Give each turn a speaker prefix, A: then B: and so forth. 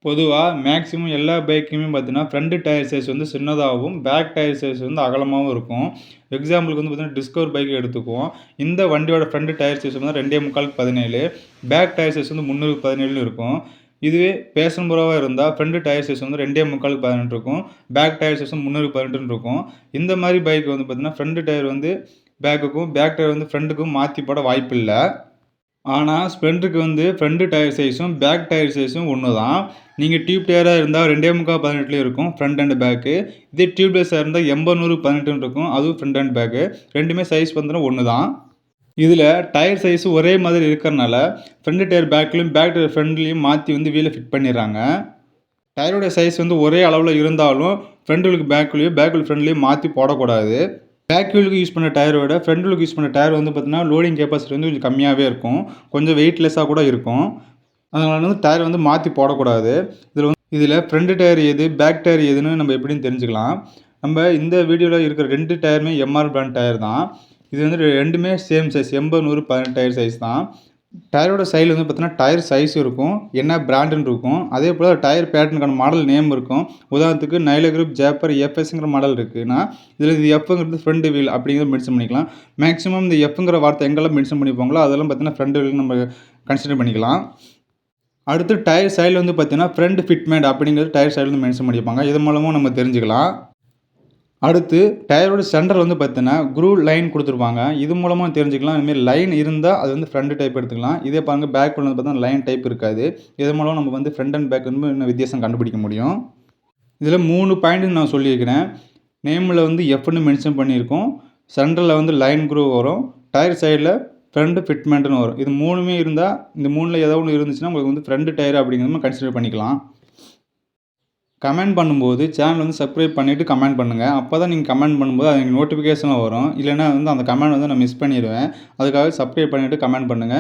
A: பொதுவா மேக்ஸிமம் எல்லா பைக்குமே பார்த்தீங்கன்னா, ஃப்ரண்ட் டயர் சைஸ் வந்து சின்னதாவும், பேக் டயர் சைஸ் வந்து அகலமாவும் இருக்கும். எக்ஸாம்பிளுக்கு வந்து பார்த்தீங்கன்னா, டிஸ்கவர் பைக் எடுத்துக்குவோம். இந்த வண்டியோட ஃப்ரண்ட் டயர் சைஸ் வந்து 2.25க்கு 17, பேக் டயர் சைஸ் வந்து 300க்கு 17 இருக்கும். இதுவே பேஷன் ப்ரோவா இருந்தா, ஃப்ரண்ட் டயர் சைஸ் வந்து 2.25க்கு 18 இருக்கும். பேக் டயர் சைஸ் வந்து 300க்கு 18 இருக்கும். இந்த மாரி பைக் வந்து பார்த்தீங்கன்னா, ஃப்ரண்ட் டயர் வந்து பேக்குக்கும், பேக் டயர் வந்து ஃப்ரண்ட்டுக்கும் மாத்தி போட வாய்ப்பில்ல. ஆனா, ஸ்ப்ளெண்டருக்கு வந்து ஃப்ரண்ட் டயர் சைஸும், பேக் டயர் சைஸும் ஒண்ணு தான். நீங்க டியூப் டயரா இருந்தா 2.25 18லயும் இருக்கும். Front and back. இதே டியூப்லெஸ்ஸா இருந்தா 80 100 18ன்னு இருக்கும். அதுவும் ஃப்ரண்ட் அண்ட் பேக்கு. 2மே சைஸ் பார்த்தீங்கன்னா ஒண்ணு தான். இதுல டயர் சைஸ் ஒரே மாதிரி இருக்கறனால, ஃப்ரண்ட் டயர் பேக்லயும், பேக் டயர் ஃப்ரண்ட்லயும் மாத்தி வந்து வீல ஃபிட் பண்ணிர்றாங்க. டயரோட சைஸ் வந்து ஒரே அளவுல இருந்தாலும், ஃப்ரண்ட் வீலுக்கு பேக் வீலையும், பேக் வீல் ஃப்ரண்ட்லயும் மாத்தி போடக்கூடாது. பேக் வீலுக்கு யூஸ் பண்ண டயர விட, ஃப்ரண்ட் வீலுக்கு யூஸ் பண்ண டயர் வந்து பார்த்தீங்கன்னா, லோடிங் கெப்பாசிட்டி வந்து கொஞ்சம் கம்மியாவே இருக்கும். கொஞ்சம் வெயிட்லெஸ்ஸா கூட இருக்கும். அதனால வந்து டயர் வந்து மாத்தி போடக்கூடாது. இதில ஃப்ரண்ட் டயர் எது, பேக் டயர் எதுன்னு நம்ம எப்படின்னு தெரிஞ்சுக்கலாம். நம்ம இந்த வீடியோல இருக்கிற 2 டயருமே எம்ஆர் பிராண்ட் டயர் தான். இது வந்து 2மே சேம் சைஸ் 80, 100, 18 டயர் சைஸ் தான். டயரோட சைடுல வந்து பார்த்தீங்கன்னா, டயர் சைஸ் இருக்கும். என்ன பிராண்டுன்னு இருக்கும். அதேபோல டயர் பேட்டர்னுக்கான மாடல் நேம் இருக்கும். உதாரணத்துக்கு நைலோ குரூப், ஜேப்பர், எஃப்எஸ்ங்கிற மாடல் இருக்குன்னா, இதில இது எஃப்ங்கிறது ஃப்ரண்ட் வீல் அப்படிங்கிறத மென்ஷன் பண்ணிக்கலாம். மேக்ஸிமம் இந்த எஃப்ங்கிற வார்த்தை எங்கெல்லாம் மென்ஷன் பண்ணியிருப்பாங்களோ, அதெல்லாம் பார்த்தீங்கன்னா ஃப்ரண்ட் வீல்னு நம்ம கன்சிடர் பண்ணிக்கலாம். அடுத்து டயர் சைடுல வந்து பார்த்தீங்கன்னா, ஃப்ரண்ட் ஃபிட்மெண்ட் அப்படிங்கிறது டயர் சைடுல வந்து மென்ஷன் பண்ணியிருப்பாங்க. இது மூலமும் நம்ம தெரிஞ்சுக்கலாம். அடுத்து டயரோட சென்டர்ல வந்து பார்த்தீங்கன்னா, க்ரூவ் லைன் குடுத்துருப்பாங்க. இது மூலமா தெரிஞ்சுக்கலாம். இந்த மாரி லைன் இருந்தா அது வந்து ஃப்ரண்ட் டைப் எடுத்துக்கலாம். இதே பாருங்க பேக் வந்து பார்த்தீங்கன்னா, லைன் டைப் இருக்காது. இது மூலம் நம்ம வந்து ஃப்ரண்ட் அண்ட் பேக் வந்து இன்னும் வித்தியாசம் கண்டுபிடிக்க முடியும். இதில 3 பாயிண்ட் நான் சொல்லியிருக்கிறேன். நேம்ல வந்து எஃப்ன்னு மென்ஷன் பண்ணியிருக்கோம். சென்டர்ல வந்து லைன் க்ரூவ் வரும். டயர் சைடுல ஃப்ரண்ட் ஃபிட்மெண்ட்ன்னு வரும். இது 3மே இருந்தா, இந்த 3ல ஏதோ ஒண்ணு இருந்துச்சுன்னா, உங்களுக்கு வந்து ஃப்ரண்ட் டயர் அப்படிங்கிற மாரி கன்சிடர் பண்ணிக்கலாம். கமெண்ட் பண்ணும்போது சேனல் வந்து சப்ஸ்கிரைப் பண்ணிட்டு கமெண்ட் பண்ணுங்க. அப்பதான் நீங்க கமெண்ட் பண்ணும்போது அது எனக்கு நோட்டிஃபிகேஷன்ல வரும். இல்லன்னா வந்து அந்த கமெண்ட் வந்து நான் மிஸ் பண்ணிருவேன். அதுக்காக சப்ஸ்கிரைப் பண்ணிட்டு கமெண்ட் பண்ணுங்க.